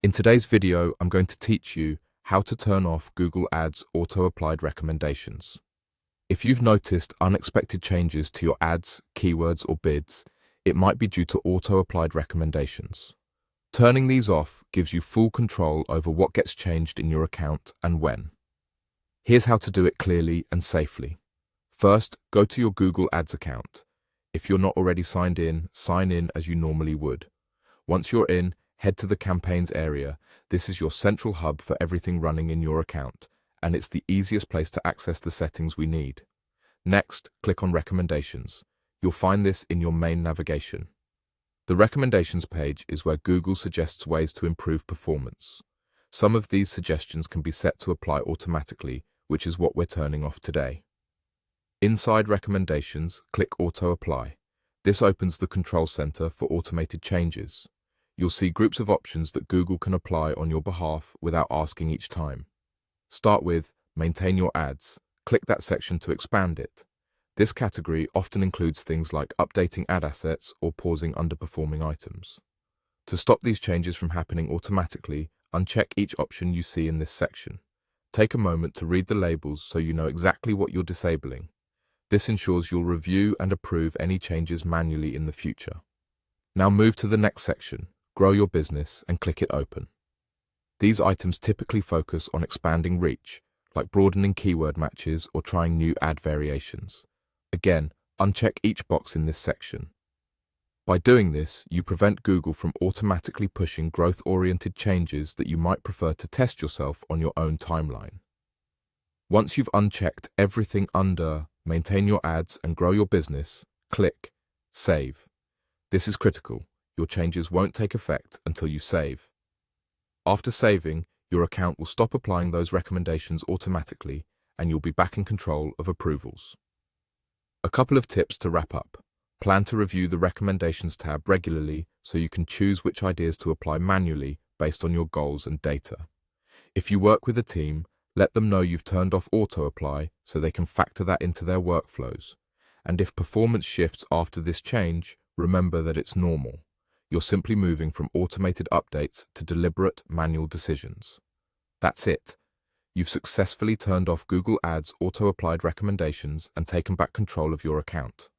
In today's video, I'm going to teach you how to turn off Google Ads auto-applied recommendations. If you've noticed unexpected changes to your ads, keywords, or bids, it might be due to auto-applied recommendations. Turning these off gives you full control over what gets changed in your account and when. Here's how to do it clearly and safely. First, go to your Google Ads account. If you're not already signed in, sign in as you normally would. Once you're in, head to the Campaigns area. This is your central hub for everything running in your account, and it's the easiest place to access the settings we need. Next, click on Recommendations. You'll find this in your main navigation. The Recommendations page is where Google suggests ways to improve performance. Some of these suggestions can be set to apply automatically, which is what we're turning off today. Inside Recommendations, click Auto Apply. This opens the control center for automated changes. You'll see groups of options that Google can apply on your behalf without asking each time. Start with Maintain Your Ads. Click that section to expand it. This category often includes things like updating ad assets or pausing underperforming items. To stop these changes from happening automatically, uncheck each option you see in this section. Take a moment to read the labels so you know exactly what you're disabling. This ensures you'll review and approve any changes manually in the future. Now move to the next section, Grow Your Business, and click it open. These items typically focus on expanding reach, like broadening keyword matches or trying new ad variations. Again, uncheck each box in this section. By doing this, you prevent Google from automatically pushing growth-oriented changes that you might prefer to test yourself on your own timeline. Once you've unchecked everything under Maintain Your Ads and Grow Your Business, click Save. This is critical. Your changes won't take effect until you save. After saving, your account will stop applying those recommendations automatically, and you'll be back in control of approvals. A couple of tips to wrap up. Plan to review the Recommendations tab regularly so you can choose which ideas to apply manually based on your goals and data. If you work with a team, let them know you've turned off auto-apply so they can factor that into their workflows. And if performance shifts after this change, remember that it's normal. You're simply moving from automated updates to deliberate manual decisions. That's it. You've successfully turned off Google Ads auto-applied recommendations and taken back control of your account.